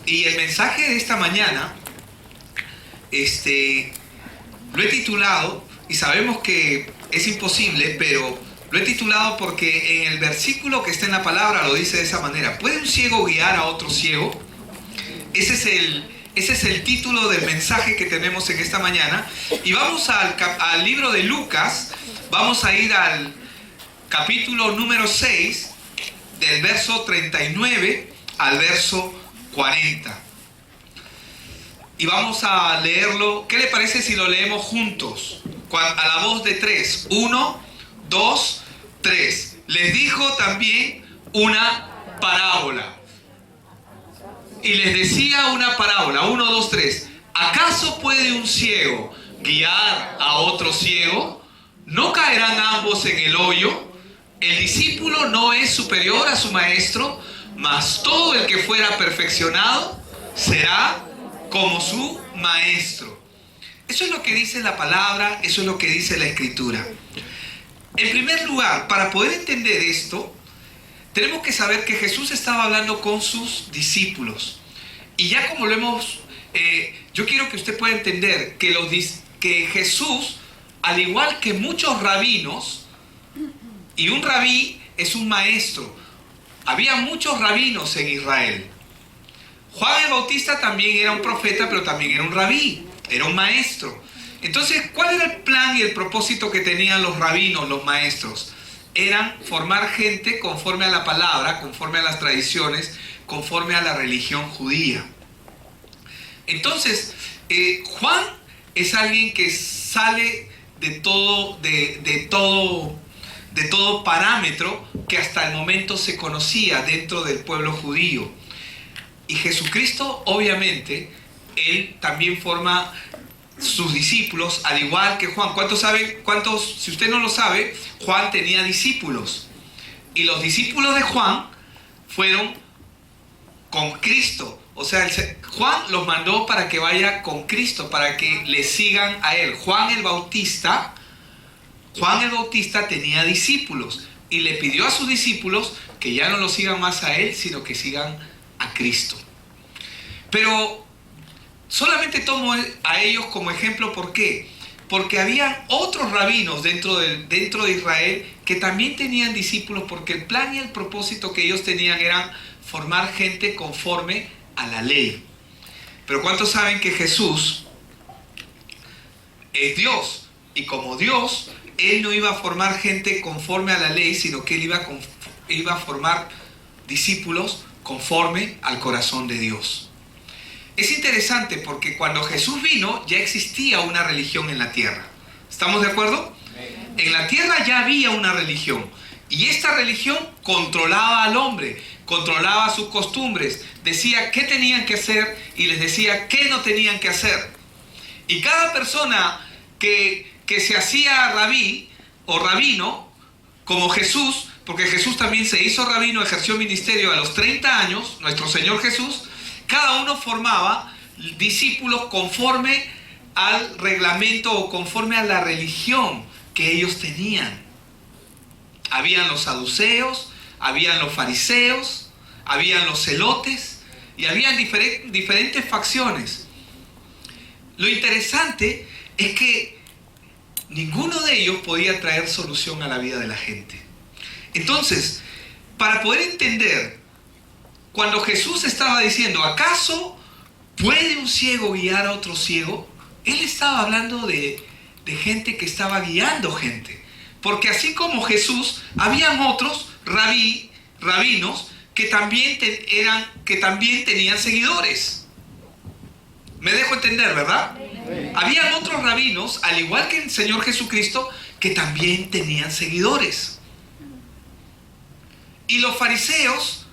Y el mensaje de esta mañana, lo he titulado, y sabemos que es imposible, pero lo he titulado porque en el versículo que está en la palabra lo dice de esa manera: ¿puede un ciego guiar a otro ciego? Ese es el título del mensaje que tenemos en esta mañana. Y vamos al libro de Lucas, vamos a ir al capítulo número 6, del verso 39 al verso 40. Y vamos a leerlo. ¿Qué le parece si lo leemos juntos? A la voz de 3. 1, 2, 3. Les dijo también una parábola. Y les decía una parábola. 1, 2, 3. ¿Acaso puede un ciego guiar a otro ciego? ¿No caerán ambos en el hoyo? El discípulo no es superior a su maestro, mas todo el que fuera perfeccionado será como su maestro. Eso es lo que dice la palabra, eso es lo que dice la Escritura. En primer lugar, para poder entender esto, tenemos que saber que Jesús estaba hablando con sus discípulos. Y ya como lo hemos, yo quiero que usted pueda entender que Jesús, al igual que muchos rabinos, y un rabí es un maestro, había muchos rabinos en Israel. Juan el Bautista también era un profeta, pero también era un rabí, era un maestro. Entonces, ¿cuál era el plan y el propósito que tenían los rabinos, los maestros? Eran formar gente conforme a la palabra, conforme a las tradiciones, conforme a la religión judía. Entonces, Juan es alguien que sale de todo parámetro que hasta el momento se conocía dentro del pueblo judío. Y Jesucristo, obviamente, él también forma sus discípulos, al igual que Juan. ¿Cuántos saben? Si usted no lo sabe, Juan tenía discípulos. Y los discípulos de Juan fueron con Cristo. O sea, Juan los mandó para que vaya con Cristo, para que le sigan a él. Juan el Bautista tenía discípulos y le pidió a sus discípulos que ya no lo sigan más a él, sino que sigan a Cristo. Pero solamente tomo a ellos como ejemplo. ¿Por qué? Porque había otros rabinos dentro de Israel que también tenían discípulos, porque el plan y el propósito que ellos tenían eran formar gente conforme a la ley. Pero ¿cuántos saben que Jesús es Dios? Y como Dios, Él no iba a formar gente conforme a la ley, sino que Él iba a formar discípulos conforme al corazón de Dios. Es interesante porque cuando Jesús vino ya existía una religión en la tierra. ¿Estamos de acuerdo? En la tierra ya había una religión. Y esta religión controlaba al hombre, controlaba sus costumbres, decía qué tenían que hacer y les decía qué no tenían que hacer. Y cada persona que se hacía rabí o rabino, como Jesús, porque Jesús también se hizo rabino, ejerció ministerio a los 30 años, nuestro Señor Jesús, cada uno formaba discípulos conforme al reglamento o conforme a la religión que ellos tenían. Habían los saduceos, habían los fariseos, habían los celotes y habían diferentes facciones. Lo interesante es que ninguno de ellos podía traer solución a la vida de la gente. Entonces, para poder entender, cuando Jesús estaba diciendo, ¿acaso puede un ciego guiar a otro ciego? Él estaba hablando de gente que estaba guiando gente. Porque así como Jesús, habían otros rabinos que también tenían seguidores. Me dejo entender, ¿verdad? Habían otros rabinos, al igual que el Señor Jesucristo, que también tenían seguidores. Y los fariseos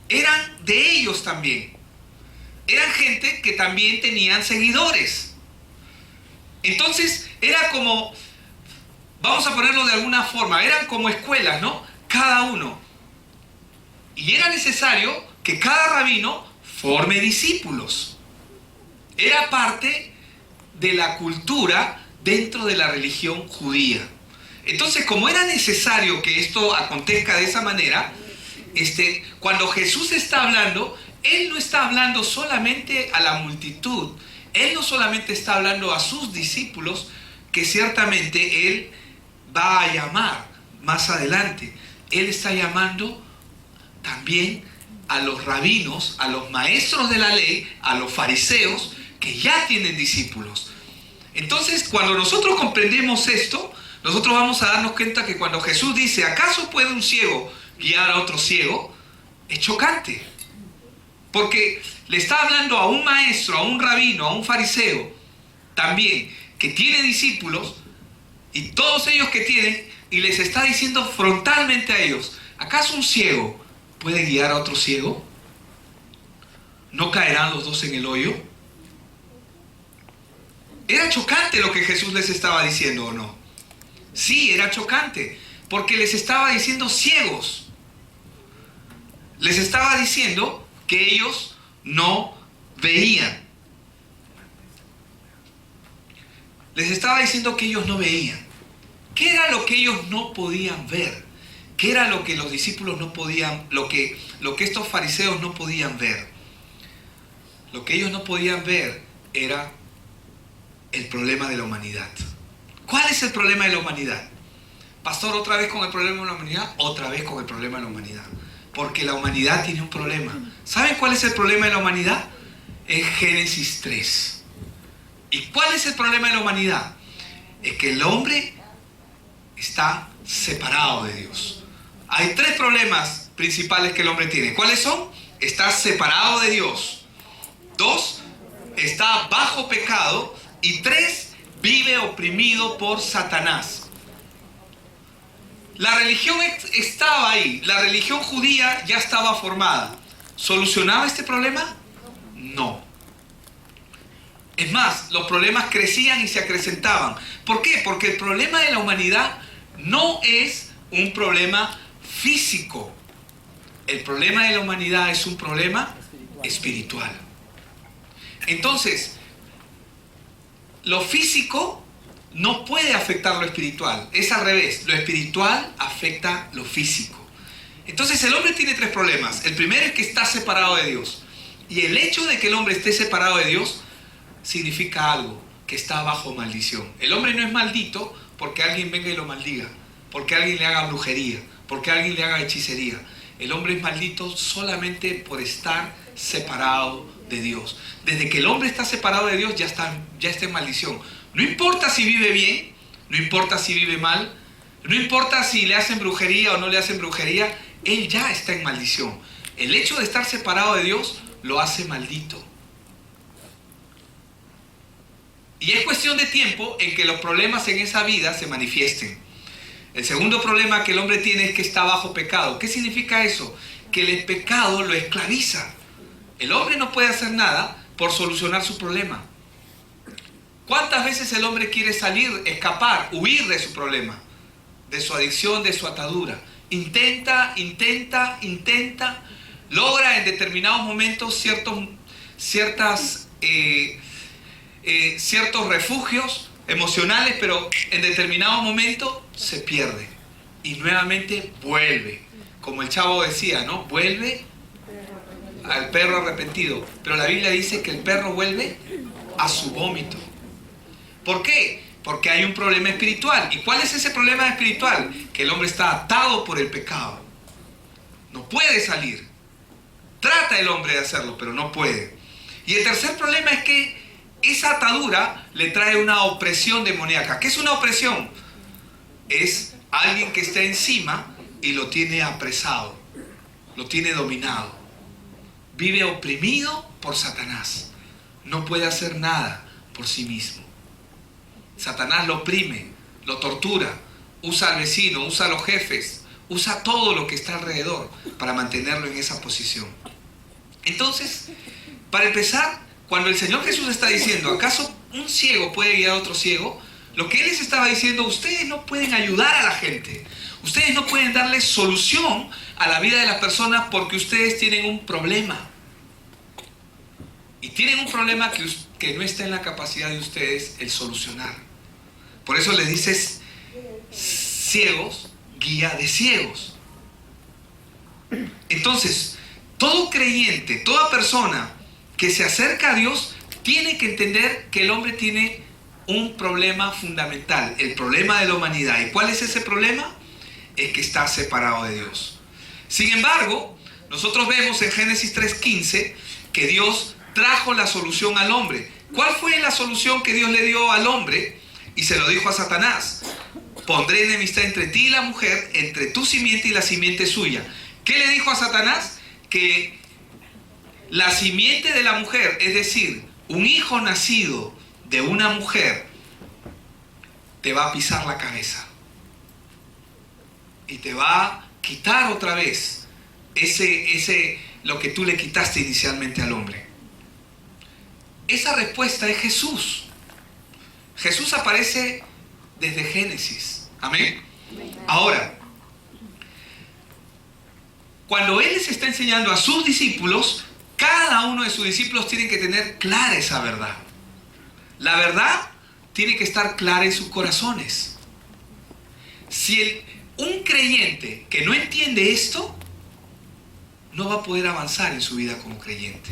eran de ellos también. Eran gente que también tenían seguidores. Entonces era como, vamos a ponerlo de alguna forma, eran como escuelas, ¿no? Cada uno. Y era necesario que cada rabino forme discípulos. Era parte de la cultura dentro de la religión judía. Entonces, como era necesario que esto acontezca de esa manera, cuando Jesús está hablando, Él no está hablando solamente a la multitud. Él no solamente está hablando a sus discípulos, que ciertamente Él va a llamar más adelante. Él está llamando también a los rabinos, a los maestros de la ley, a los fariseos, que ya tienen discípulos. Entonces, cuando nosotros comprendemos esto, nosotros vamos a darnos cuenta que cuando Jesús dice, ¿acaso puede un ciego guiar a otro ciego? Es chocante. Porque le está hablando a un maestro, a un rabino, a un fariseo, también, que tiene discípulos, y todos ellos que tienen, y les está diciendo frontalmente a ellos, ¿acaso un ciego puede guiar a otro ciego? ¿No caerán los dos en el hoyo? Era chocante lo que Jesús les estaba diciendo, ¿o no? Sí, era chocante, porque les estaba diciendo ciegos. Les estaba diciendo que ellos no veían. Les estaba diciendo que ellos no veían. ¿Qué era lo que ellos no podían ver? ¿Qué era lo que los discípulos no podían, lo que estos fariseos no podían ver? Lo que ellos no podían ver era el problema de la humanidad. ¿Cuál es el problema de la humanidad? Pastor, ¿otra vez con el problema de la humanidad? Otra vez con el problema de la humanidad. Porque la humanidad tiene un problema. ¿Saben cuál es el problema de la humanidad? Es Génesis 3. ¿Y cuál es el problema de la humanidad? Es que el hombre está separado de Dios. Hay tres problemas principales que el hombre tiene. ¿Cuáles son? Está separado de Dios. 2, está bajo pecado. Y 3, vive oprimido por Satanás. La religión estaba ahí. La religión judía ya estaba formada. ¿Solucionaba este problema? No. Es más, los problemas crecían y se acrecentaban. ¿Por qué? Porque el problema de la humanidad no es un problema físico. El problema de la humanidad es un problema espiritual. Entonces, lo físico no puede afectar lo espiritual. Es al revés. Lo espiritual afecta lo físico. Entonces el hombre tiene tres problemas. El primero es que está separado de Dios. Y el hecho de que el hombre esté separado de Dios significa algo, que está bajo maldición. El hombre no es maldito porque alguien venga y lo maldiga, porque alguien le haga brujería, porque alguien le haga hechicería. El hombre es maldito solamente por estar separado de Dios. Desde que el hombre está separado de Dios ya está en maldición. No importa si vive bien, no importa si vive mal, no importa si le hacen brujería o no le hacen brujería, él ya está en maldición. El hecho de estar separado de Dios lo hace maldito. Y es cuestión de tiempo en que los problemas en esa vida se manifiesten. El segundo problema que el hombre tiene es que está bajo pecado. ¿Qué significa eso? Que el pecado lo esclaviza. El hombre no puede hacer nada por solucionar su problema. ¿Cuántas veces el hombre quiere salir, escapar, huir de su problema? De su adicción, de su atadura. Intenta, logra en determinados momentos ciertos refugios emocionales, pero en determinado momento se pierde. Y nuevamente vuelve. Como el chavo decía, ¿no? Vuelve al perro arrepentido. Pero la Biblia dice que el perro vuelve a su vómito. ¿Por qué? Porque hay un problema espiritual. ¿Y cuál es ese problema espiritual? Que el hombre está atado por el pecado. No puede salir. Trata el hombre de hacerlo, pero no puede. Y el tercer problema es que esa atadura le trae una opresión demoníaca. ¿Qué es una opresión? Es alguien que está encima y lo tiene apresado, lo tiene dominado. Vive oprimido por Satanás. No puede hacer nada por sí mismo. Satanás lo oprime, lo tortura, usa al vecino, usa a los jefes, usa todo lo que está alrededor para mantenerlo en esa posición. Entonces, para empezar, cuando el Señor Jesús está diciendo, ¿acaso un ciego puede guiar a otro ciego? Lo que Él les estaba diciendo, ustedes no pueden ayudar a la gente. Ustedes no pueden darle solución a la vida de las personas porque ustedes tienen un problema. Y tienen un problema que no está en la capacidad de ustedes el solucionar. Por eso les dices, ciegos, guía de ciegos. Entonces, Todo creyente, toda persona que se acerca a Dios, tiene que entender que el hombre tiene un problema fundamental, el problema de la humanidad. ¿Y cuál es ese problema? Es que está separado de Dios. Sin embargo, nosotros vemos en Génesis 3:15 que Dios trajo la solución al hombre. ¿Cuál fue la solución que Dios le dio al hombre? Y se lo dijo a Satanás: pondré enemistad entre ti y la mujer, entre tu simiente y la simiente suya. ¿Qué le dijo a Satanás? Que la simiente de la mujer, es decir, un hijo nacido de una mujer, te va a pisar la cabeza y te va a quitar otra vez lo que tú le quitaste inicialmente al hombre. Esa respuesta es Jesús. Jesús aparece desde Génesis. Amén. Ahora, cuando Él les está enseñando a sus discípulos, cada uno de sus discípulos tiene que tener clara esa verdad. La verdad tiene que estar clara en sus corazones. Si un creyente que no entiende esto, no va a poder avanzar en su vida como creyente.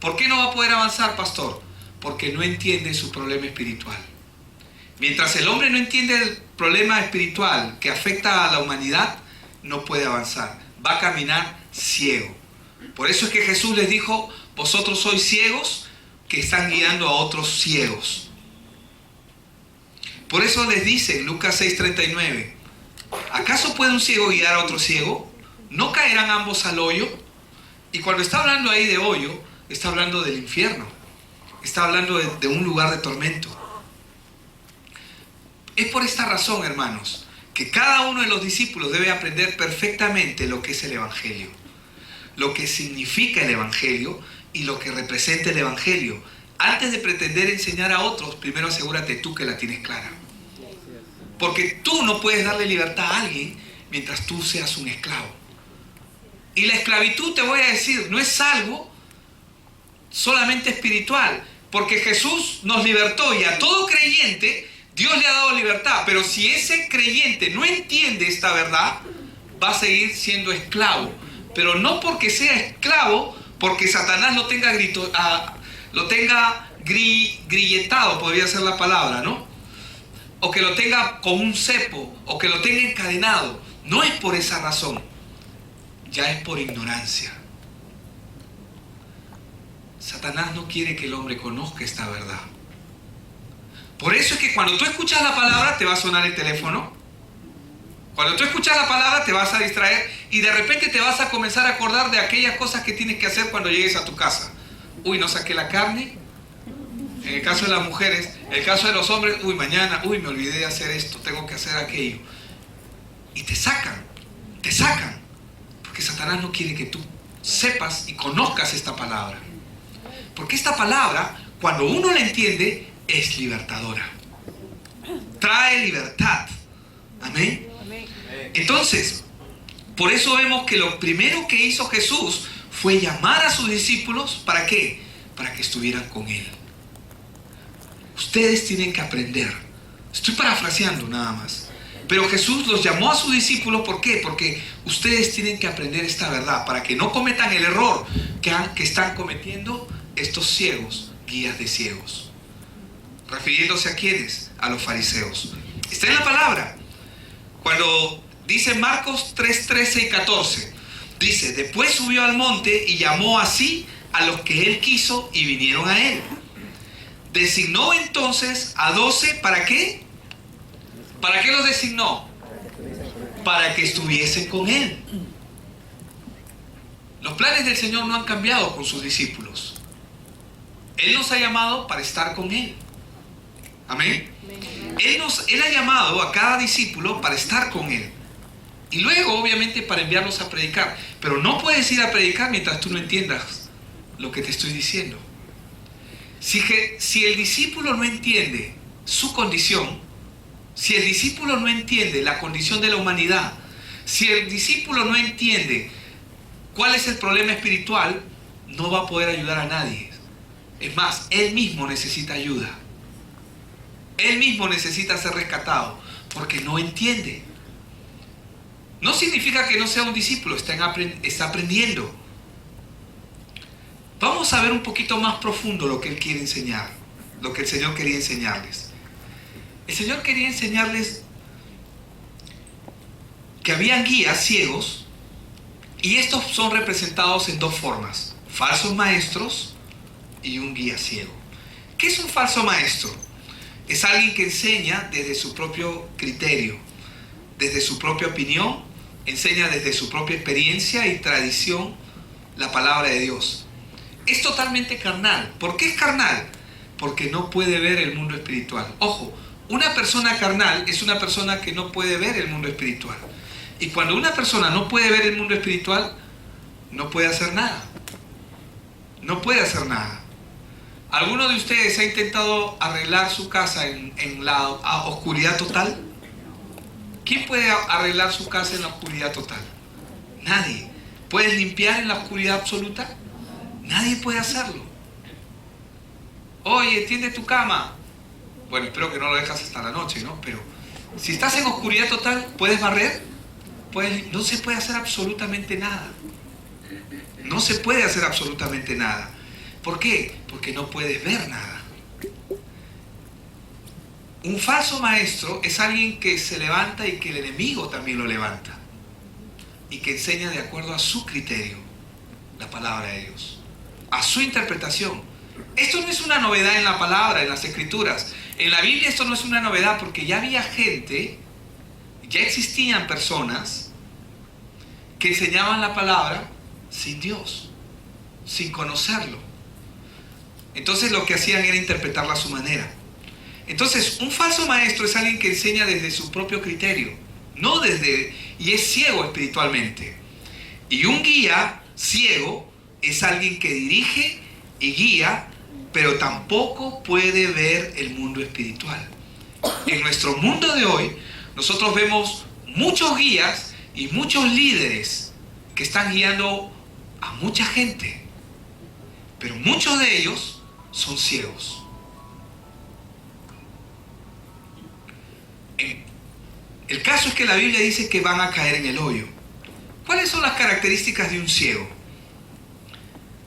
¿Por qué no va a poder avanzar, pastor? Porque no entiende su problema espiritual. Mientras el hombre no entiende el problema espiritual que afecta a la humanidad, no puede avanzar. Va a caminar ciego. Por eso es que Jesús les dijo: vosotros sois ciegos que están guiando a otros ciegos. Por eso les dice en Lucas 6:39: ¿acaso puede un ciego guiar a otro ciego? ¿No caerán ambos al hoyo? Y cuando está hablando ahí de hoyo, está hablando del infierno. Está hablando de un lugar de tormento. Es por esta razón, hermanos, que cada uno de los discípulos debe aprender perfectamente lo que es el Evangelio, lo que significa el Evangelio y lo que representa el Evangelio. Antes de pretender enseñar a otros, primero asegúrate tú que la tienes clara. Porque tú no puedes darle libertad a alguien mientras tú seas un esclavo. Y la esclavitud, te voy a decir, no es algo solamente espiritual, porque Jesús nos libertó y a todo creyente Dios le ha dado libertad. Pero si ese creyente no entiende esta verdad, va a seguir siendo esclavo. Pero no porque sea esclavo, porque Satanás lo tenga grilletado, podría ser la palabra, ¿no? O que lo tenga con un cepo, o que lo tenga encadenado. No es por esa razón, ya es por ignorancia. Satanás no quiere que el hombre conozca esta verdad. Por eso es que cuando tú escuchas la palabra te va a sonar el teléfono. Cuando tú escuchas la palabra te vas a distraer y de repente te vas a comenzar a acordar de aquellas cosas que tienes que hacer cuando llegues a tu casa. Uy, no saqué la carne. En el caso de las mujeres, en el caso de los hombres, uy, mañana, uy, me olvidé de hacer esto, tengo que hacer aquello. Y te sacan. Porque Satanás no quiere que tú sepas y conozcas esta palabra. Porque esta palabra, cuando uno la entiende, es libertadora. Trae libertad. Amén. Entonces, por eso vemos que lo primero que hizo Jesús fue llamar a sus discípulos. ¿Para qué? Para que estuvieran con Él. Ustedes tienen que aprender. Estoy parafraseando nada más. Pero Jesús los llamó a sus discípulos. ¿Por qué? Porque ustedes tienen que aprender esta verdad para que no cometan el error que están cometiendo estos ciegos, guías de ciegos. Refiriéndose a quiénes, a los fariseos. Está en la palabra. Cuando dice Marcos 3, 13 y 14, dice: después subió al monte y llamó así a los que él quiso y vinieron a él. Designó entonces a 12, ¿para qué? ¿Para qué los designó? Para que estuviesen con él. Los planes del Señor no han cambiado con sus discípulos. Él nos ha llamado para estar con Él. Amén. Él ha llamado a cada discípulo para estar con Él. Y luego, obviamente, para enviarlos a predicar. Pero no puedes ir a predicar mientras tú no entiendas lo que te estoy diciendo. Si el discípulo no entiende su condición, si el discípulo no entiende la condición de la humanidad, si el discípulo no entiende cuál es el problema espiritual, no va a poder ayudar a nadie. Es más, él mismo necesita ayuda. Él mismo necesita ser rescatado porque no entiende. no significa que no sea un discípulo, está aprendiendo. Vamos a ver un poquito más profundo lo que Él quiere enseñar, lo que el Señor quería enseñarles. El Señor quería enseñarles que habían guías ciegos, y estos son representados en dos formas: falsos maestros y un guía ciego. ¿Qué es un falso maestro? Es alguien que enseña desde su propio criterio, desde su propia opinión, enseña desde su propia experiencia y tradición la palabra de Dios. Es totalmente carnal. ¿Por qué es carnal? Porque no puede ver el mundo espiritual. Ojo, una persona carnal es una persona que no puede ver el mundo espiritual. Y cuando una persona no puede ver el mundo espiritual, no puede hacer nada. No puede hacer nada. ¿Alguno de ustedes ha intentado arreglar su casa en la oscuridad total? ¿Quién puede arreglar su casa en la oscuridad total? Nadie. ¿Puedes limpiar en la oscuridad absoluta? Nadie puede hacerlo. Oye, tiende tu cama. Bueno, espero que no lo dejas hasta la noche, ¿no? Pero si estás en oscuridad total, ¿puedes barrer? No se puede hacer absolutamente nada. No se puede hacer absolutamente nada. ¿Por qué? Porque no puedes ver nada. Un falso maestro es alguien que se levanta y que el enemigo también lo levanta. Y que enseña de acuerdo a su criterio la palabra de Dios, a su interpretación. Esto no es una novedad en la palabra, en las escrituras. En la Biblia esto no es una novedad, porque ya había gente, ya existían personas que enseñaban la palabra sin Dios, sin conocerlo. Entonces lo que hacían era interpretarla a su manera. Entonces un falso maestro es alguien que enseña desde su propio criterio, y es ciego espiritualmente. Y un guía ciego es alguien que dirige y guía, pero tampoco puede ver el mundo espiritual. En nuestro mundo de hoy, nosotros vemos muchos guías y muchos líderes que están guiando a mucha gente, pero muchos de ellos son ciegos. El caso es que la Biblia dice que van a caer en el hoyo. ¿Cuáles son las características de un ciego?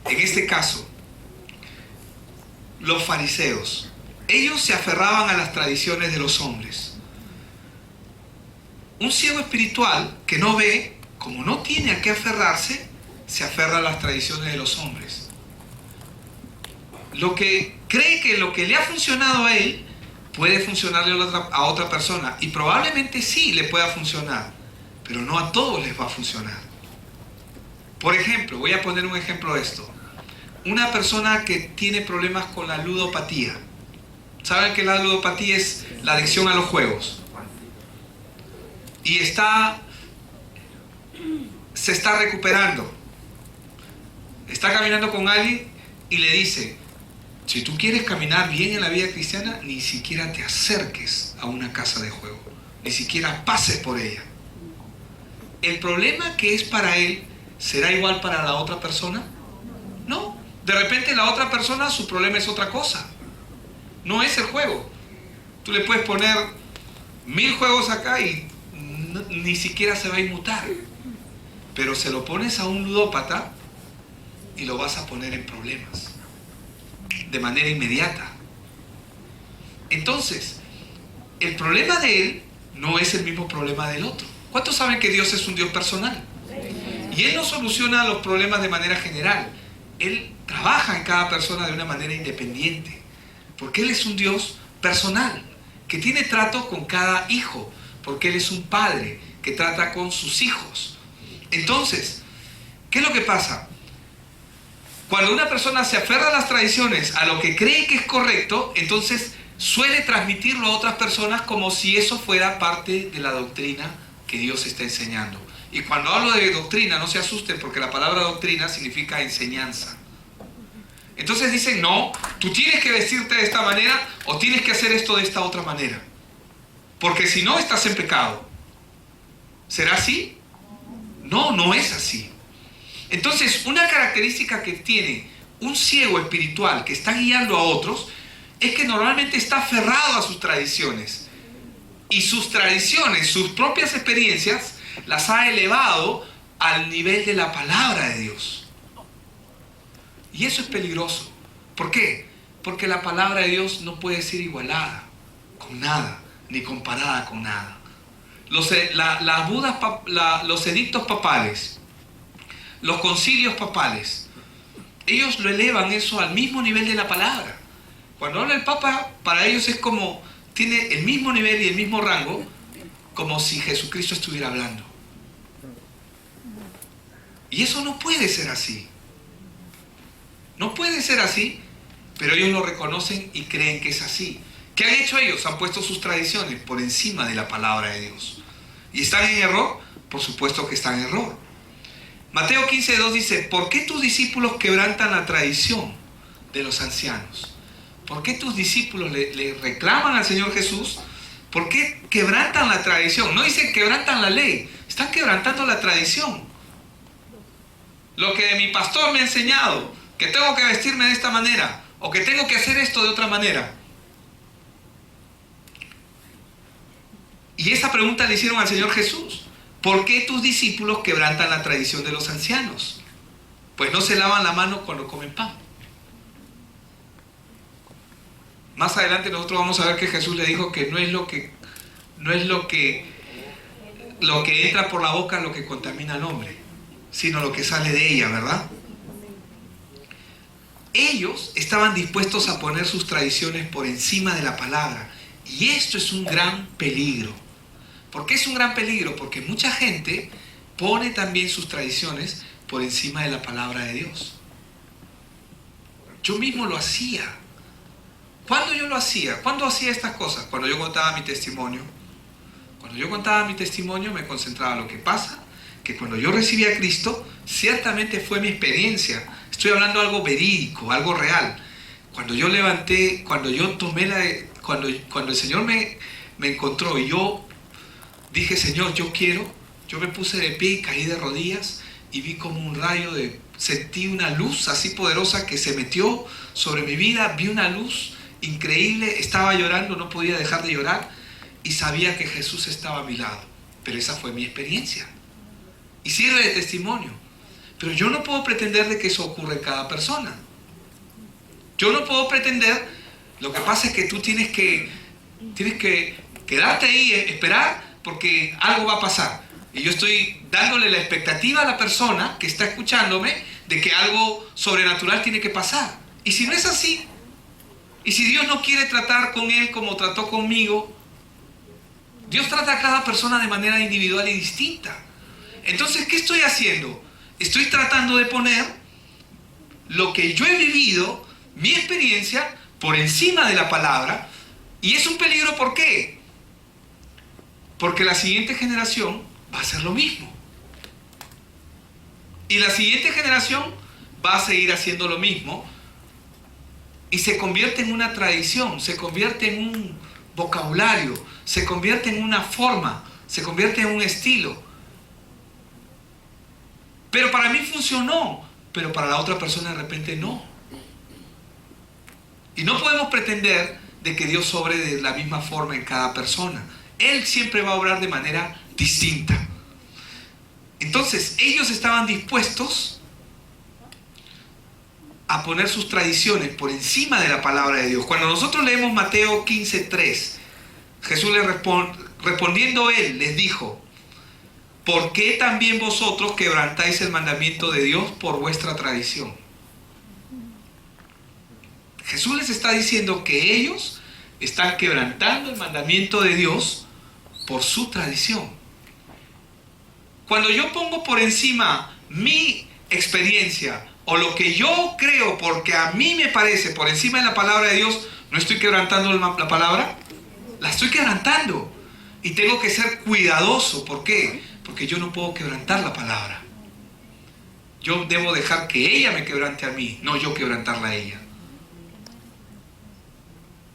En este caso, los fariseos, ellos se aferraban a las tradiciones de los hombres. Un ciego espiritual que no ve, como no tiene a qué aferrarse, se aferra a las tradiciones de los hombres. Lo que cree que lo que le ha funcionado a él puede funcionarle a otra persona, y probablemente sí le pueda funcionar, pero no a todos les va a funcionar. Por ejemplo, voy a poner un ejemplo de esto. Una persona que tiene problemas con la ludopatía. ¿Saben que la ludopatía es la adicción a los juegos? Y se está recuperando. Está caminando con alguien y le dice: si tú quieres caminar bien en la vida cristiana, ni siquiera te acerques a una casa de juego, ni siquiera pases por ella. ¿El problema que es para él será igual para la otra persona? No. De repente la otra persona, su problema es otra cosa. No es el juego. Tú le puedes poner 1000 juegos acá y ni siquiera se va a inmutar. Pero se lo pones a un ludópata y lo vas a poner en problemas de manera inmediata. Entonces, el problema de él no es el mismo problema del otro. ¿Cuántos saben que Dios es un Dios personal? Y Él no soluciona los problemas de manera general. Él trabaja en cada persona de una manera independiente, porque Él es un Dios personal, que tiene trato con cada hijo, porque Él es un padre que trata con sus hijos. Entonces, ¿qué es lo que pasa? Cuando una persona se aferra a las tradiciones, a lo que cree que es correcto, entonces suele transmitirlo a otras personas como si eso fuera parte de la doctrina que Dios está enseñando. Y cuando hablo de doctrina, no se asusten, porque la palabra doctrina significa enseñanza. Entonces dicen: no, tú tienes que vestirte de esta manera o tienes que hacer esto de esta otra manera, porque si no estás en pecado. ¿Será así? No, no es así. Entonces, una característica que tiene un ciego espiritual que está guiando a otros es que normalmente está aferrado a sus tradiciones. Y sus tradiciones, sus propias experiencias, las ha elevado al nivel de la palabra de Dios. Y eso es peligroso. ¿Por qué? Porque la palabra de Dios no puede ser igualada con nada, ni comparada con nada. Los edictos papales, los concilios papales, ellos lo elevan eso al mismo nivel de la palabra. Cuando habla el Papa, para ellos es como, tiene el mismo nivel y el mismo rango, como si Jesucristo estuviera hablando. Y eso no puede ser así. No puede ser así, pero ellos lo reconocen y creen que es así. ¿Qué han hecho ellos? Han puesto sus tradiciones por encima de la palabra de Dios. ¿Y están en error? Por supuesto que están en error. Mateo 15:2 dice: ¿por qué tus discípulos quebrantan la tradición de los ancianos? ¿Por qué tus discípulos le reclaman al Señor Jesús? ¿Por qué quebrantan la tradición? No dice quebrantan la ley, están quebrantando la tradición. Lo que mi pastor me ha enseñado, que tengo que vestirme de esta manera, o que tengo que hacer esto de otra manera. Y esa pregunta le hicieron al Señor Jesús: ¿por qué tus discípulos quebrantan la tradición de los ancianos? Pues no se lavan la mano cuando comen pan. Más adelante nosotros vamos a ver que Jesús le dijo que no es lo que entra por la boca lo que contamina al hombre, sino lo que sale de ella, ¿verdad? Ellos estaban dispuestos a poner sus tradiciones por encima de la palabra. Y esto es un gran peligro. ¿Por qué es un gran peligro? Porque mucha gente pone también sus tradiciones por encima de la palabra de Dios. Yo mismo lo hacía. ¿Cuándo yo lo hacía? ¿Cuándo hacía estas cosas? Cuando yo contaba mi testimonio. Cuando yo contaba mi testimonio me concentraba en lo que pasa, que cuando yo recibí a Cristo, ciertamente fue mi experiencia. Estoy hablando de algo verídico, algo real. Cuando yo levanté, cuando yo tomé cuando el Señor me encontró y yo dije: Señor, yo me puse de pie y caí de rodillas y vi como un rayo sentí una luz así poderosa que se metió sobre mi vida, vi una luz increíble, estaba llorando, no podía dejar de llorar y sabía que Jesús estaba a mi lado. Pero esa fue mi experiencia y sirve de testimonio. Pero yo no puedo pretender de que eso ocurra en cada persona. Yo no puedo pretender. Lo que pasa es que tú tienes que quedarte ahí, esperar, porque algo va a pasar. Y yo estoy dándole la expectativa a la persona que está escuchándome de que algo sobrenatural tiene que pasar. Y si no es así, y si Dios no quiere tratar con él como trató conmigo, Dios trata a cada persona de manera individual y distinta. Entonces, ¿qué estoy haciendo? Estoy tratando de poner lo que yo he vivido, mi experiencia, por encima de la palabra. Y es un peligro. ¿Por qué? Porque la siguiente generación va a hacer lo mismo. Y la siguiente generación va a seguir haciendo lo mismo. Y se convierte en una tradición, se convierte en un vocabulario, se convierte en una forma, se convierte en un estilo. Pero para mí funcionó, pero para la otra persona de repente no. Y no podemos pretender de que Dios obre de la misma forma en cada persona. Él siempre va a obrar de manera distinta. Entonces, ellos estaban dispuestos a poner sus tradiciones por encima de la palabra de Dios. Cuando nosotros leemos Mateo 15:3, Jesús respondiendo él, les dijo: ¿por qué también vosotros quebrantáis el mandamiento de Dios por vuestra tradición? Jesús les está diciendo que ellos están quebrantando el mandamiento de Dios por su tradición. Cuando yo pongo por encima mi experiencia o lo que yo creo porque a mí me parece por encima de la palabra de Dios, ¿no estoy quebrantando la palabra? La estoy quebrantando. Y tengo que ser cuidadoso. ¿Por qué? Porque yo no puedo quebrantar la palabra. Yo debo dejar que ella me quebrante a mí, no yo quebrantarla a ella.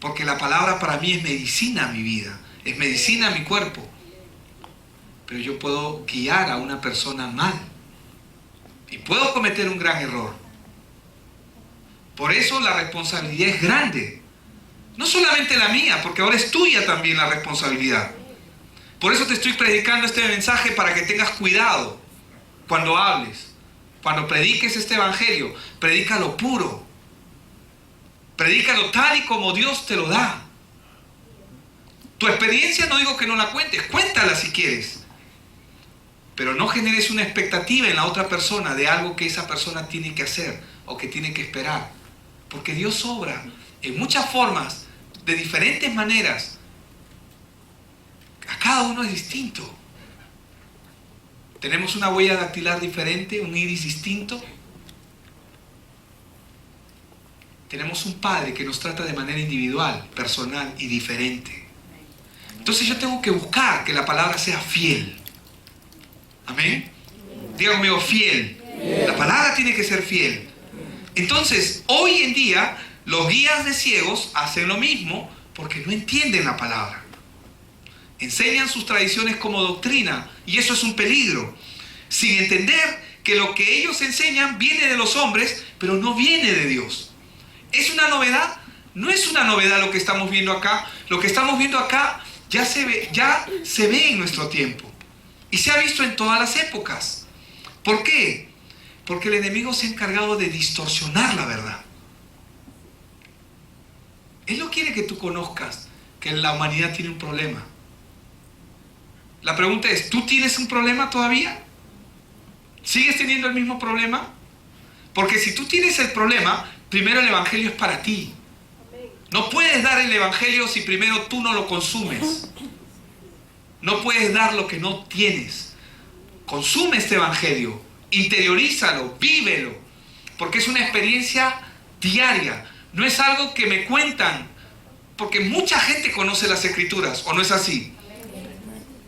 Porque la palabra para mí es medicina a mi vida, es medicina a mi cuerpo. Pero yo puedo guiar a una persona mal. Y puedo cometer un gran error. Por eso la responsabilidad es grande. No solamente la mía, porque ahora es tuya también la responsabilidad. Por eso te estoy predicando este mensaje, para que tengas cuidado cuando hables, cuando prediques este evangelio. Predícalo puro, predícalo tal y como Dios te lo da. Tu experiencia no digo que no la cuentes, cuéntala si quieres, pero no generes una expectativa en la otra persona de algo que esa persona tiene que hacer o que tiene que esperar, porque Dios obra en muchas formas, de diferentes maneras. A cada uno es distinto. Tenemos una huella dactilar diferente, un iris distinto. Tenemos un Padre que nos trata de manera individual, personal y diferente. Entonces yo tengo que buscar que la palabra sea fiel. Amén. Diga conmigo, fiel. La palabra tiene que ser fiel. Entonces, hoy en día, los guías de ciegos hacen lo mismo porque no entienden la palabra. Enseñan sus tradiciones como doctrina, y eso es un peligro, sin entender que lo que ellos enseñan viene de los hombres, pero no viene de Dios. ¿Es una novedad? No es una novedad lo que estamos viendo acá. Lo que estamos viendo acá ya se ve en nuestro tiempo, y se ha visto en todas las épocas. ¿Por qué? Porque el enemigo se ha encargado de distorsionar la verdad. Él no quiere que tú conozcas que la humanidad tiene un problema. La pregunta es, ¿tú tienes un problema todavía? ¿Sigues teniendo el mismo problema? Porque si tú tienes el problema, primero el evangelio es para ti. No puedes dar el evangelio si primero tú no lo consumes. No puedes dar lo que no tienes. Consume este evangelio, interiorízalo, vívelo, porque es una experiencia diaria. No es algo que me cuentan, porque mucha gente conoce las escrituras, ¿o no es así?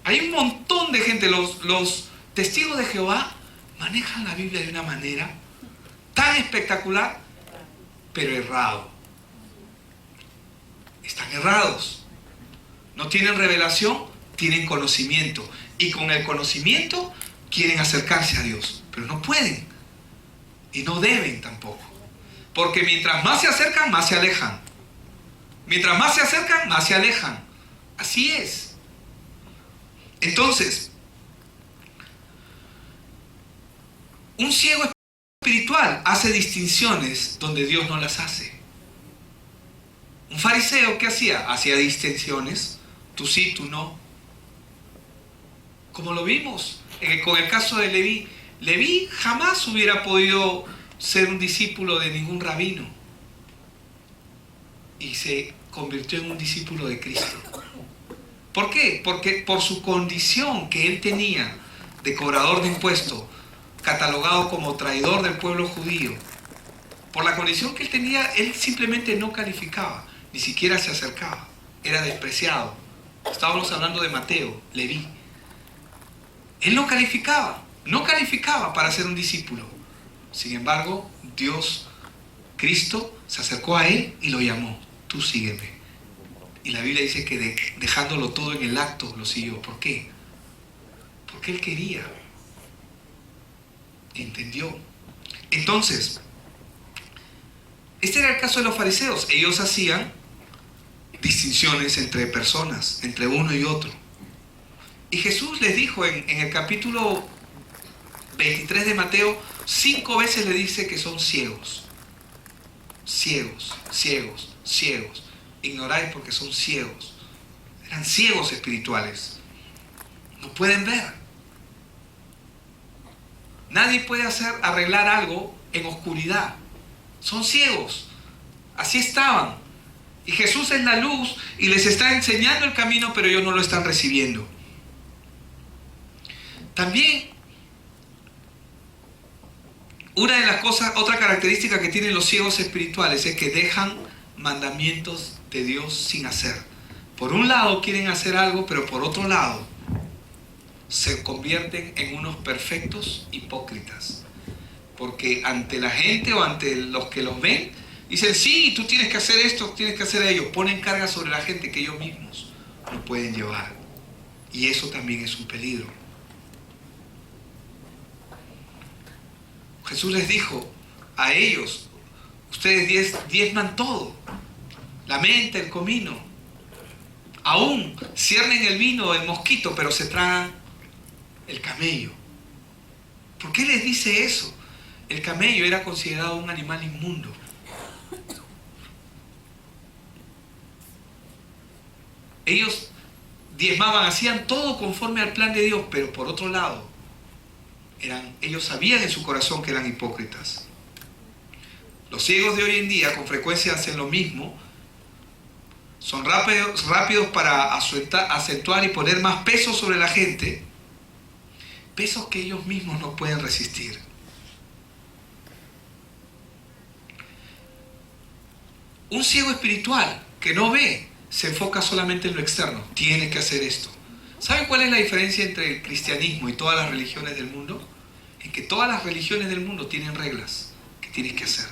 Hay un montón de gente. Los testigos de Jehová manejan la Biblia de una manera tan espectacular, pero errado. Están errados. No tienen revelación, tienen conocimiento. Y con el conocimiento quieren acercarse a Dios, pero no pueden. Y no deben tampoco. Porque mientras más se acercan, más se alejan. Mientras más se acercan, más se alejan. Así es. Entonces, un ciego espiritual hace distinciones donde Dios no las hace. Un fariseo, ¿qué hacía? Hacía distinciones. Tú sí, tú no. Como lo vimos con el caso de Leví. Leví jamás hubiera podido ser un discípulo de ningún rabino. Y se convirtió en un discípulo de Cristo. ¿Por qué? Porque por su condición que él tenía de cobrador de impuestos, catalogado como traidor del pueblo judío, por la condición que él tenía, él simplemente no calificaba, ni siquiera se acercaba, era despreciado. Estábamos hablando de Mateo, Leví. Él no calificaba para ser un discípulo. Sin embargo, Dios, Cristo, se acercó a él y lo llamó. Tú sígueme. Y la Biblia dice que dejándolo todo en el acto, lo siguió. ¿Por qué? Porque él quería. Entendió. Entonces, este era el caso de los fariseos. Ellos hacían distinciones entre personas, entre uno y otro. Y Jesús les dijo en el capítulo 23 de Mateo, 5 veces le dice que son ciegos. Ciegos, ciegos, ciegos. Ignoráis porque son ciegos. Eran ciegos espirituales. No pueden ver. Nadie puede arreglar algo en oscuridad. Son ciegos. Así estaban. Y Jesús es la luz y les está enseñando el camino, pero ellos no lo están recibiendo. También, una de las cosas, otra característica que tienen los ciegos espirituales es que dejan mandamientos de Dios sin hacer. Por un lado quieren hacer algo, pero por otro lado se convierten en unos perfectos hipócritas. Porque ante la gente o ante los que los ven, dicen, sí, tú tienes que hacer esto, tienes que hacer ello. Ponen carga sobre la gente que ellos mismos no pueden llevar. Y eso también es un peligro. Jesús les dijo a ellos, ustedes diezman todo, la mente, el comino. Aún ciernen el vino del mosquito, pero se tragan el camello. ¿Por qué les dice eso? El camello era considerado un animal inmundo. Ellos diezmaban, hacían todo conforme al plan de Dios, pero por otro lado, ellos sabían en su corazón que eran hipócritas. Los ciegos de hoy en día con frecuencia hacen lo mismo. Son rápidos para acentuar y poner más peso sobre la gente, pesos que ellos mismos no pueden resistir. Un ciego espiritual que no ve se enfoca solamente en lo externo. Tiene que hacer esto. ¿Saben cuál es la diferencia entre el cristianismo y todas las religiones del mundo? En que todas las religiones del mundo tienen reglas que tienes que hacer.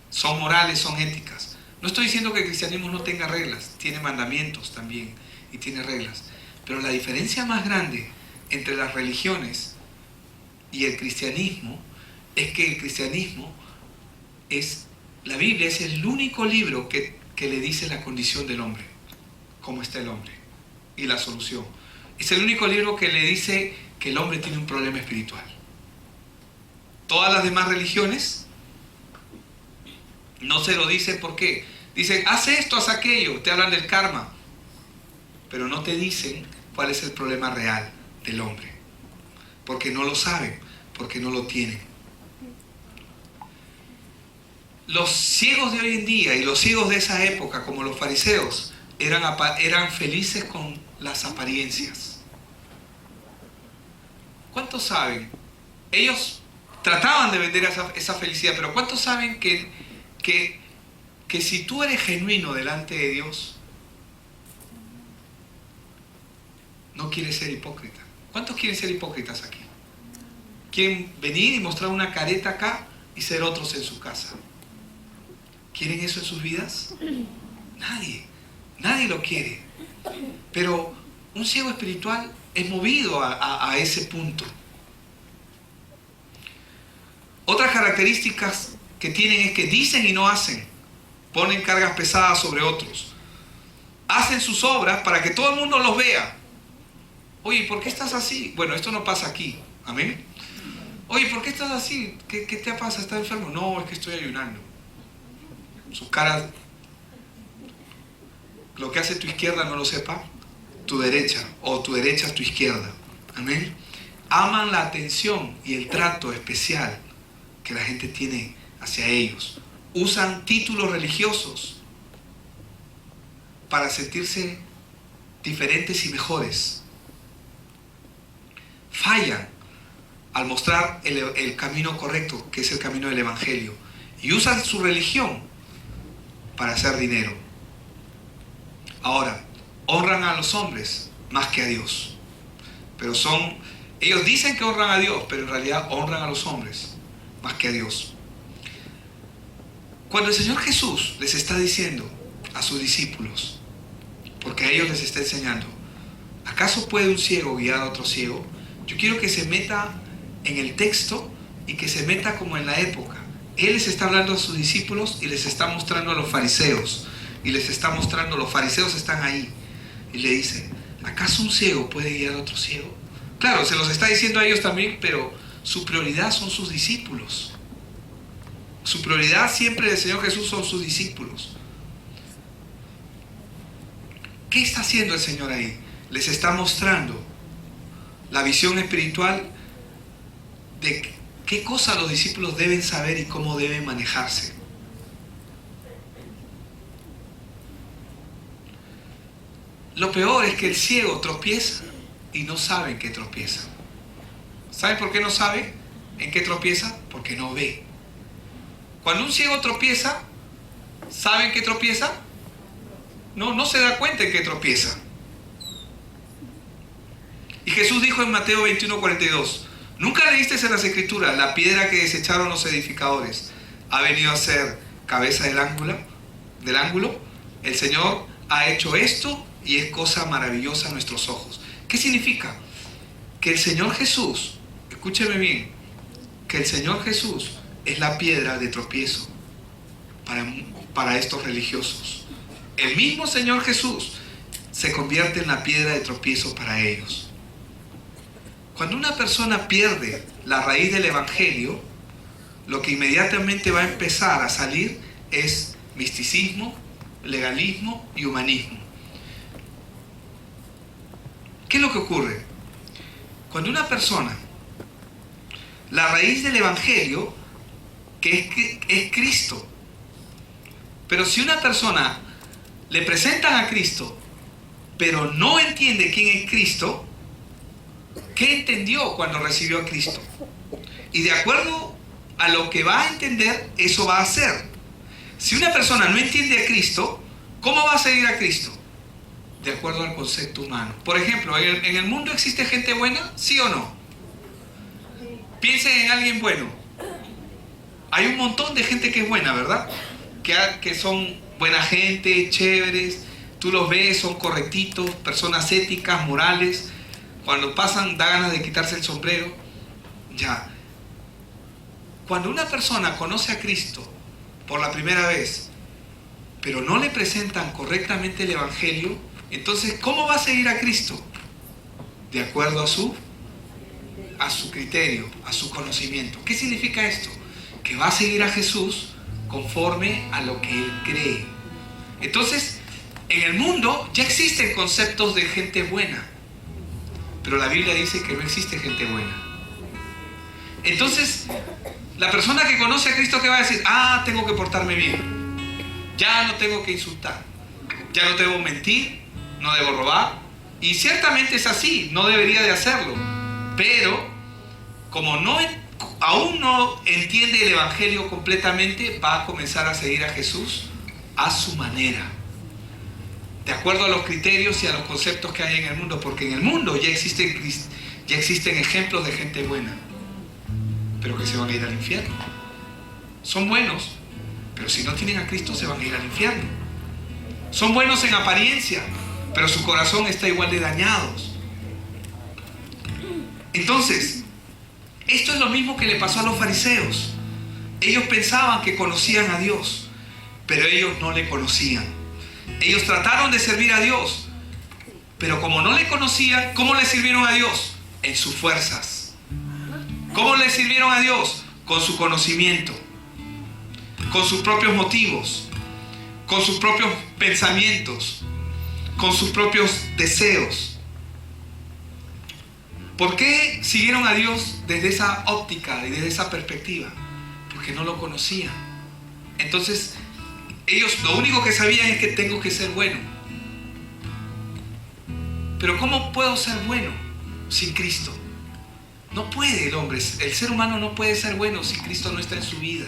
Son morales, son éticas. No estoy diciendo que el cristianismo no tenga reglas, tiene mandamientos también y tiene reglas. Pero la diferencia más grande entre las religiones y el cristianismo es que el cristianismo la Biblia es el único libro que le dice la condición del hombre, cómo está el hombre y la solución. Es el único libro que le dice que el hombre tiene un problema espiritual. Todas las demás religiones no se lo dicen. ¿Por qué? Dicen, haz esto, haz aquello, te hablan del karma, pero no te dicen cuál es el problema real del hombre, porque no lo saben, porque no lo tienen. Los ciegos de hoy en día y los ciegos de esa época, como los fariseos, eran felices con las apariencias. ¿Cuántos saben? Ellos trataban de vender esa felicidad, pero ¿cuántos saben que si tú eres genuino delante de Dios, no quieres ser hipócrita? ¿Cuántos quieren ser hipócritas aquí? ¿Quieren venir y mostrar una careta acá y ser otros en su casa? ¿Quieren eso en sus vidas? Nadie lo quiere. Pero un ciego espiritual es movido a ese punto. Otras características que tienen es que dicen y no hacen. Ponen cargas pesadas sobre otros. Hacen sus obras para que todo el mundo los vea. Oye, ¿por qué estás así? Bueno, esto no pasa aquí. Amén. Oye, ¿por qué estás así? ¿Qué te pasa? ¿Estás enfermo? No, es que estoy ayunando. Sus caras, lo que hace tu izquierda no lo sepa tu derecha, o tu derecha es tu izquierda. Amén. Aman la atención y el trato especial que la gente tiene hacia ellos. Usan títulos religiosos para sentirse diferentes y mejores. Fallan al mostrar el camino correcto, que es el camino del Evangelio, y usan su religión para hacer dinero. Ahora, honran a los hombres más que a Dios. Pero ellos dicen que honran a Dios, pero en realidad honran a los hombres más que a Dios. Cuando el Señor Jesús les está diciendo a sus discípulos, porque a ellos les está enseñando, ¿acaso puede un ciego guiar a otro ciego? Yo quiero que se meta en el texto y que se meta como en la época. Él les está hablando a sus discípulos y les está mostrando a los fariseos. Y les está mostrando, los fariseos están ahí. Y le dice, ¿acaso un ciego puede guiar a otro ciego? Claro, se los está diciendo a ellos también, pero su prioridad son sus discípulos. Su prioridad siempre del Señor Jesús son sus discípulos. ¿Qué está haciendo el Señor ahí? Les está mostrando la visión espiritual de qué cosa los discípulos deben saber y cómo deben manejarse. Lo peor es que el ciego tropieza y no sabe en qué tropieza. ¿Saben por qué no sabe en qué tropieza? Porque no ve. Cuando un ciego tropieza, ¿sabe en qué tropieza? No se da cuenta en qué tropieza. Y Jesús dijo en Mateo 21:42, ¿nunca leíste en las Escrituras la piedra que desecharon los edificadores ha venido a ser cabeza del ángulo? El Señor ha hecho esto y es cosa maravillosa a nuestros ojos. ¿Qué significa? Que el Señor Jesús, escúcheme bien, que el Señor Jesús es la piedra de tropiezo para estos religiosos. el mismo Señor Jesús se convierte en la piedra de tropiezo para ellos. Cuando una persona pierde la raíz del Evangelio, lo que inmediatamente va a empezar a salir es misticismo, legalismo y humanismo. ¿Qué es lo que ocurre? Cuando una persona, la raíz del Evangelio, que es Cristo, pero si una persona le presentan a Cristo, pero no entiende quién es Cristo, ¿qué entendió cuando recibió a Cristo? Y de acuerdo a lo que va a entender, eso va a hacer. Si una persona no entiende a Cristo, ¿cómo va a seguir a Cristo? De acuerdo al concepto humano. Por ejemplo, ¿en el mundo existe gente buena? ¿Sí o no? Piensen en alguien bueno. Hay un montón de gente que es buena, ¿verdad? Que son buena gente, chéveres. Tú los ves, son correctitos, personas éticas, morales. Cuando pasan, da ganas de quitarse el sombrero. Ya. Cuando una persona conoce a Cristo por la primera vez, pero no le presentan correctamente el Evangelio, entonces, ¿cómo va a seguir a Cristo? De acuerdo a su criterio, a su conocimiento. ¿Qué significa esto? Que va a seguir a Jesús conforme a lo que él cree. Entonces, en el mundo ya existen conceptos de gente buena, pero la Biblia dice que no existe gente buena. Entonces, la persona que conoce a Cristo, ¿qué va a decir? Tengo que portarme bien. Ya no tengo que insultar. Ya no debo mentir. No debo robar. Y ciertamente es así. No debería de hacerlo. Pero, como aún no entiende el Evangelio completamente, va a comenzar a seguir a Jesús a su manera. De acuerdo a los criterios y a los conceptos que hay en el mundo. Porque en el mundo ya existen ejemplos de gente buena, pero que se van a ir al infierno. Son buenos, pero si no tienen a Cristo se van a ir al infierno. Son buenos en apariencia, pero su corazón está igual de dañados. Entonces, esto es lo mismo que le pasó a los fariseos. Ellos pensaban que conocían a Dios, pero ellos no le conocían. Ellos trataron de servir a Dios, pero como no le conocían, ¿cómo le sirvieron a Dios? En sus fuerzas. ¿Cómo le sirvieron a Dios? Con su conocimiento, con sus propios motivos, con sus propios pensamientos, con sus propios deseos. ¿Por qué siguieron a Dios desde esa óptica y desde esa perspectiva? Porque no lo conocían. Entonces, ellos lo único que sabían es que tengo que ser bueno. Pero ¿cómo puedo ser bueno sin Cristo? No puede el hombre, el ser humano no puede ser bueno si Cristo no está en su vida.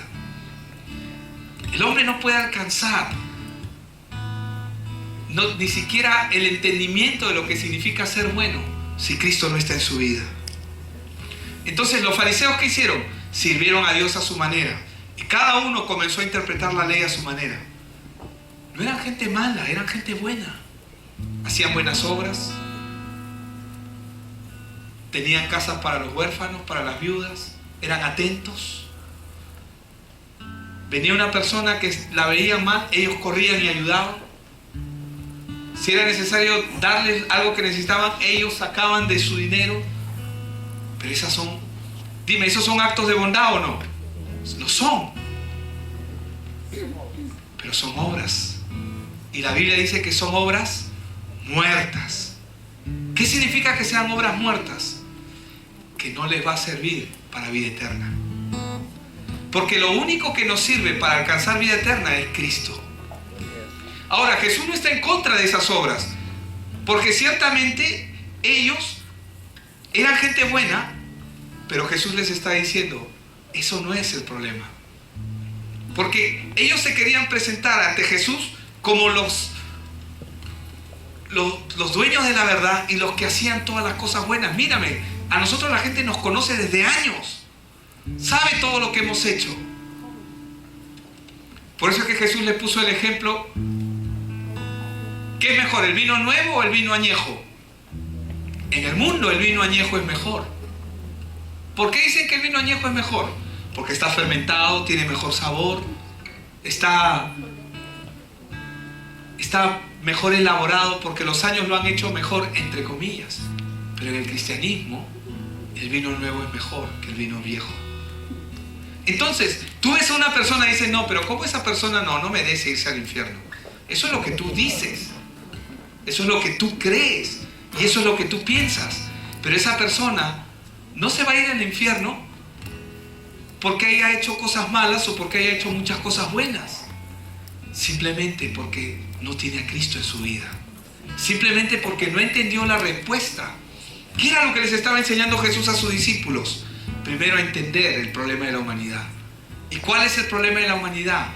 El hombre no puede alcanzar ni siquiera el entendimiento de lo que significa ser bueno si Cristo no está en su vida. Entonces, los fariseos, ¿qué hicieron? Sirvieron a Dios a su manera. Y cada uno comenzó a interpretar la ley a su manera. No eran gente mala, eran gente buena. Hacían buenas obras. Tenían casas para los huérfanos, para las viudas. Eran atentos. Venía una persona que la veían mal, ellos corrían y ayudaban. Si era necesario darles algo que necesitaban, ellos sacaban de su dinero. Pero ¿esos son actos de bondad o no? No son. Pero son obras. Y la Biblia dice que son obras muertas. ¿Qué significa que sean obras muertas? Que no les va a servir para vida eterna. Porque lo único que nos sirve para alcanzar vida eterna es Cristo. Ahora, Jesús no está en contra de esas obras, porque ciertamente ellos eran gente buena, pero Jesús les está diciendo, eso no es el problema. Porque ellos se querían presentar ante Jesús como los dueños de la verdad y los que hacían todas las cosas buenas. Mírame, a nosotros la gente nos conoce desde años, sabe todo lo que hemos hecho. Por eso es que Jesús les puso el ejemplo. ¿Qué es mejor, el vino nuevo o el vino añejo? En el mundo el vino añejo es mejor. ¿Por qué dicen que el vino añejo es mejor? Porque está fermentado, tiene mejor sabor, está está mejor elaborado porque los años lo han hecho mejor, entre comillas. Pero en el cristianismo, el vino nuevo es mejor que el vino viejo. Entonces, tú ves a una persona y dices, no, pero ¿cómo esa persona no merece irse al infierno? Eso es lo que tú dices. Eso es lo que tú crees. Y eso es lo que tú piensas. Pero esa persona no se va a ir al infierno porque haya hecho cosas malas o porque haya hecho muchas cosas buenas. Simplemente porque no tiene a Cristo en su vida. Simplemente porque no entendió la respuesta. ¿Qué era lo que les estaba enseñando Jesús a sus discípulos? Primero, a entender el problema de la humanidad. ¿Y cuál es el problema de la humanidad?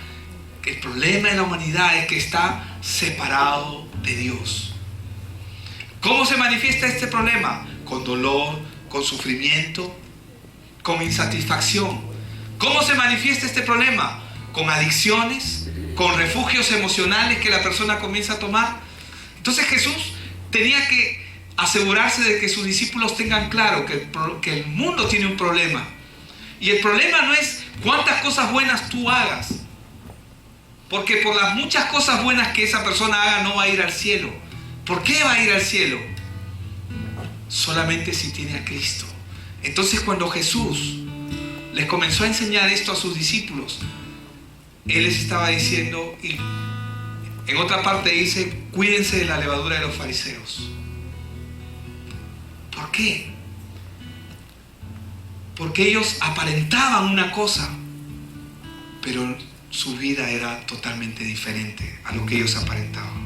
El problema de la humanidad es que está separado de Dios. ¿Cómo se manifiesta este problema? Con dolor, con sufrimiento, con insatisfacción. ¿Cómo se manifiesta este problema? Con adicciones, con refugios emocionales que la persona comienza a tomar. Entonces Jesús tenía que asegurarse de que sus discípulos tengan claro que el mundo tiene un problema. Y el problema no es cuántas cosas buenas tú hagas, porque por las muchas cosas buenas que esa persona haga no va a ir al cielo. ¿Por qué va a ir al cielo? Solamente si tiene a Cristo. Entonces, cuando Jesús les comenzó a enseñar esto a sus discípulos, Él les estaba diciendo, y en otra parte dice, cuídense de la levadura de los fariseos. ¿Por qué? Porque ellos aparentaban una cosa, pero su vida era totalmente diferente a lo que ellos aparentaban.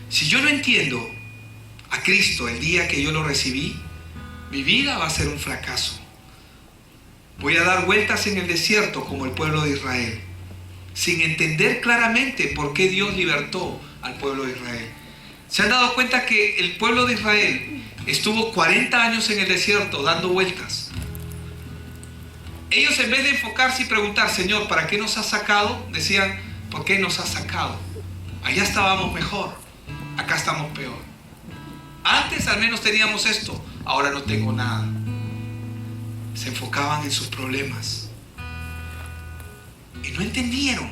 Si yo no entiendo a Cristo el día que yo lo recibí, mi vida va a ser un fracaso. Voy a dar vueltas en el desierto como el pueblo de Israel, sin entender claramente por qué Dios libertó al pueblo de Israel. ¿Se han dado cuenta que el pueblo de Israel estuvo 40 años en el desierto dando vueltas? Ellos, en vez de enfocarse y preguntar, Señor, ¿para qué nos has sacado?, decían, ¿por qué nos has sacado? Allá estábamos mejor, acá estamos peor. Antes al menos teníamos esto, ahora no tengo nada. Se enfocaban en sus problemas y no entendieron.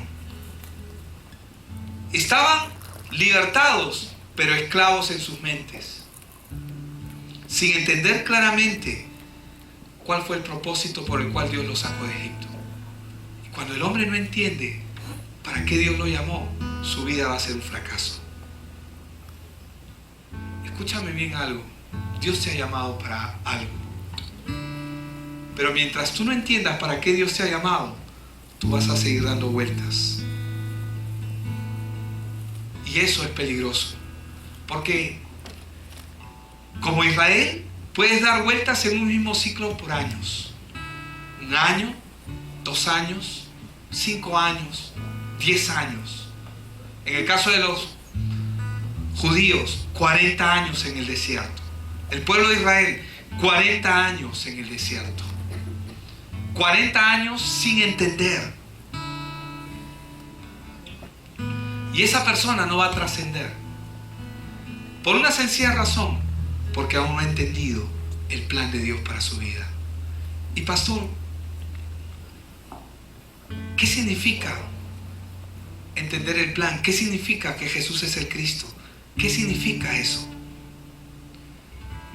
Estaban libertados, pero esclavos en sus mentes, sin entender claramente cuál fue el propósito por el cual Dios los sacó de Egipto. Y cuando el hombre no entiende para qué Dios lo llamó, su vida va a ser un fracaso. Escúchame bien algo. Dios te ha llamado para algo. Pero mientras tú no entiendas para qué Dios te ha llamado, tú vas a seguir dando vueltas. Y eso es peligroso. Porque como Israel, puedes dar vueltas en un mismo ciclo por años. 1 año, 2 años, 5 años, 10 años. En el caso de los judíos, 40 años en el desierto. El pueblo de Israel, 40 años en el desierto. 40 años sin entender. Y esa persona no va a trascender. Por una sencilla razón, porque aún no ha entendido el plan de Dios para su vida. Y pastor, ¿qué significa entender el plan? ¿Qué significa que Jesús es el Cristo? ¿Qué significa eso?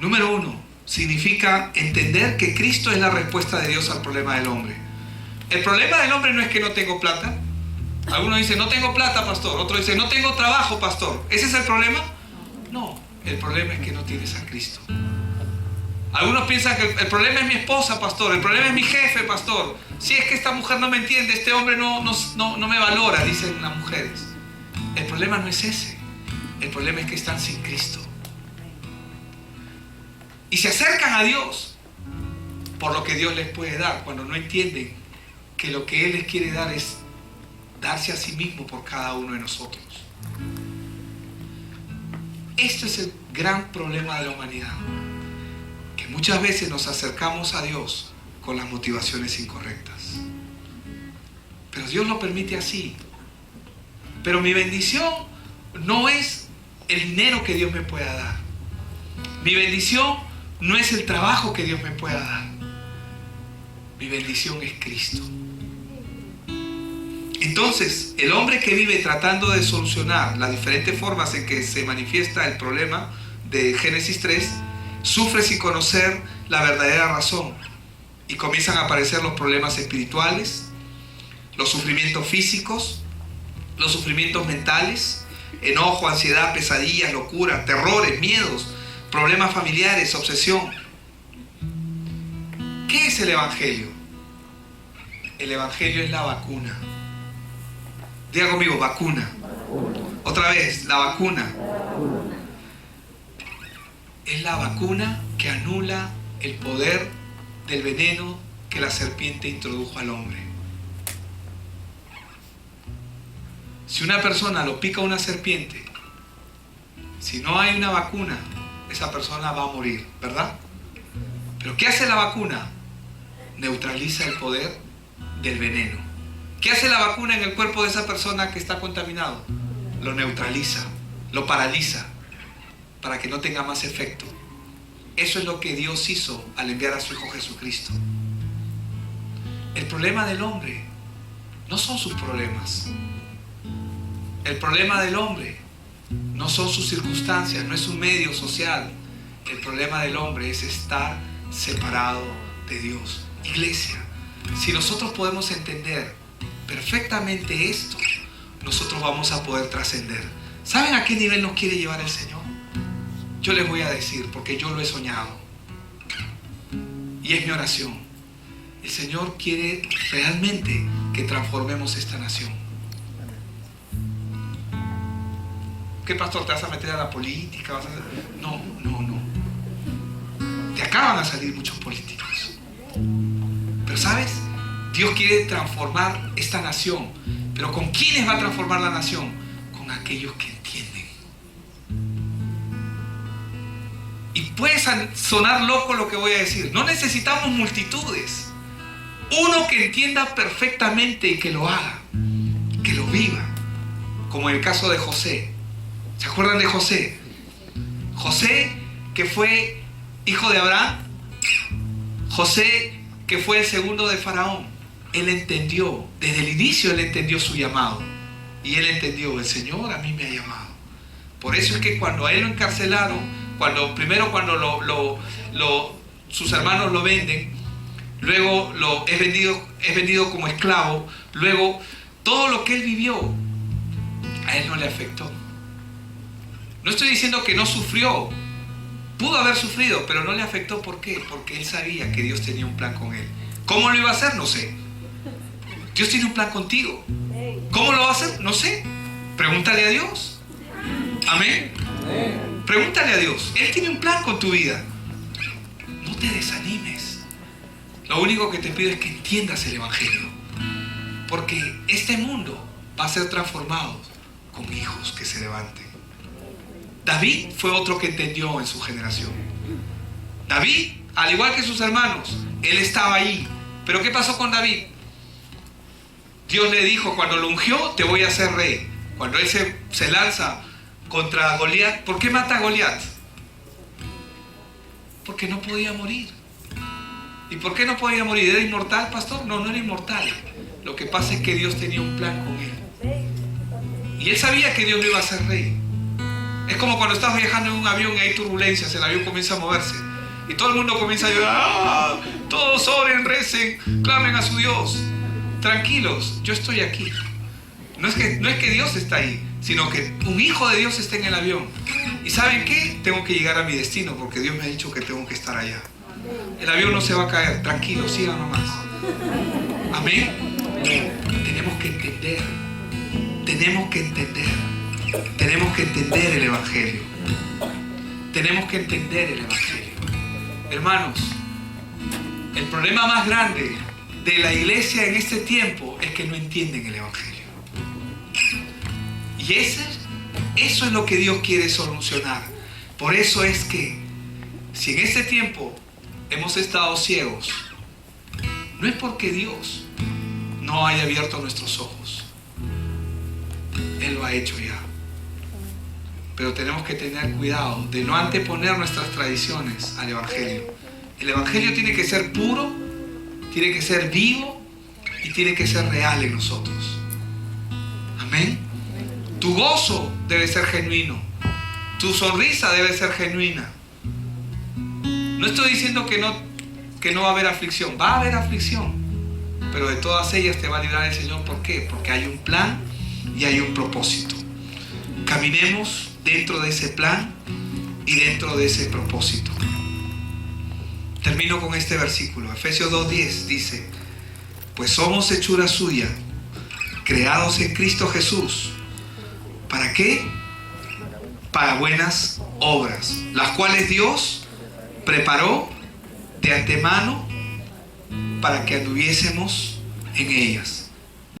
Número 1, significa entender que Cristo es la respuesta de Dios al problema del hombre. El problema del hombre no es que no tengo plata. Algunos dicen, no tengo plata, pastor. Otro dice, no tengo trabajo, pastor. ¿Ese es el problema? No, el problema es que no tienes a Cristo. Algunos piensan que el problema es mi esposa, pastor. El problema es mi jefe, pastor. Si es que esta mujer no me entiende, este hombre no me valora, dicen las mujeres. El problema no es ese. El problema es que están sin Cristo. Y se acercan a Dios por lo que Dios les puede dar, cuando no entienden que lo que Él les quiere dar es darse a sí mismo por cada uno de nosotros. Esto es el gran problema de la humanidad, que muchas veces nos acercamos a Dios con las motivaciones incorrectas. Pero Dios lo permite así. Pero mi bendición no es el dinero que Dios me pueda dar. Mi bendición no es el trabajo que Dios me pueda dar. Mi bendición es Cristo. Entonces, el hombre que vive tratando de solucionar las diferentes formas en que se manifiesta el problema de Génesis 3, sufre sin conocer la verdadera razón. Y comienzan a aparecer los problemas espirituales, los sufrimientos físicos, los sufrimientos mentales, enojo, ansiedad, pesadillas, locura, terrores, miedos, problemas familiares, obsesión. ¿Qué es el Evangelio? El Evangelio es la vacuna. Diga conmigo, vacuna. Otra vez, la vacuna. Es la vacuna que anula el poder del veneno que la serpiente introdujo al hombre. Si una persona lo pica una serpiente, si no hay una vacuna, esa persona va a morir, ¿verdad? Pero ¿qué hace la vacuna? Neutraliza el poder del veneno. ¿Qué hace la vacuna en el cuerpo de esa persona que está contaminado? Lo neutraliza, lo paraliza, para que no tenga más efecto. Eso es lo que Dios hizo al enviar a su Hijo Jesucristo. El problema del hombre no son sus problemas. El problema del hombre no son sus circunstancias, no es su medio social. El problema del hombre es estar separado de Dios. Iglesia, si nosotros podemos entender perfectamente esto, nosotros vamos a poder trascender. ¿Saben a qué nivel nos quiere llevar el Señor? Yo les voy a decir, porque yo lo he soñado. Y es mi oración. El Señor quiere realmente que transformemos esta nación. ¿Qué, pastor? ¿Te vas a meter a la política? No. De acá van a salir muchos políticos. Pero ¿sabes? Dios quiere transformar esta nación. ¿Pero con quiénes va a transformar la nación? Con aquellos que entienden. Y puede sonar loco lo que voy a decir. No necesitamos multitudes. Uno que entienda perfectamente y que lo haga, que lo viva. Como en el caso de José. ¿Se acuerdan de José? José, que fue hijo de Abraham. José, que fue el segundo de Faraón. Él entendió, desde el inicio él entendió su llamado. Y él entendió, el Señor a mí me ha llamado. Por eso es que cuando a él lo encarcelaron, cuando sus hermanos lo venden, luego es vendido como esclavo, luego todo lo que él vivió, a él no le afectó. No estoy diciendo que no sufrió, pudo haber sufrido, pero no le afectó. ¿Por qué? Porque él sabía que Dios tenía un plan con él. ¿Cómo lo iba a hacer? No sé. Dios tiene un plan contigo. ¿Cómo lo va a hacer? No sé. Pregúntale a Dios. Amén. Pregúntale a Dios. Él tiene un plan con tu vida. No te desanimes. Lo único que te pido es que entiendas el Evangelio. Porque este mundo va a ser transformado con hijos que se levanten. David fue otro que entendió en su generación. David, al igual que sus hermanos, él estaba ahí. Pero ¿qué pasó con David? Dios le dijo, cuando lo ungió, te voy a hacer rey. Cuando él se lanza contra Goliat, ¿por qué mata a Goliat? Porque no podía morir. ¿Y por qué no podía morir? ¿Era inmortal, pastor? No, no era inmortal. Lo que pasa es que Dios tenía un plan con él. Y él sabía que Dios lo iba a hacer rey. Es como cuando estás viajando en un avión y hay turbulencias, el avión comienza a moverse. Y todo el mundo comienza a llorar. ¡Ah! Todos oren, recen, clamen a su Dios. Tranquilos, yo estoy aquí. No es que Dios está ahí, sino que un hijo de Dios está en el avión. ¿Y saben qué? Tengo que llegar a mi destino porque Dios me ha dicho que tengo que estar allá. El avión no se va a caer, tranquilos, sigan nomás. Amén. Tenemos que entender. Tenemos que entender el Evangelio. Tenemos que entender el Evangelio. Hermanos, el problema más grande de la iglesia en este tiempo es que no entienden el Evangelio. Y eso es lo que Dios quiere solucionar. Por eso es que si en este tiempo hemos estado ciegos, no es porque Dios no haya abierto nuestros ojos. Él lo ha hecho ya. Pero tenemos que tener cuidado de no anteponer nuestras tradiciones al Evangelio. El Evangelio tiene que ser puro, tiene que ser vivo y tiene que ser real en nosotros. Amén. Tu gozo debe ser genuino. Tu sonrisa debe ser genuina. No estoy diciendo que no va a haber aflicción. Va a haber aflicción. Pero de todas ellas te va a librar el Señor. ¿Por qué? Porque hay un plan y hay un propósito. Caminemos dentro de ese plan y dentro de ese propósito. Termino con este versículo. Efesios 2:10 dice: pues somos hechura suya, creados en Cristo Jesús. ¿Para qué? Para buenas obras, las cuales Dios preparó de antemano para que anduviésemos en ellas.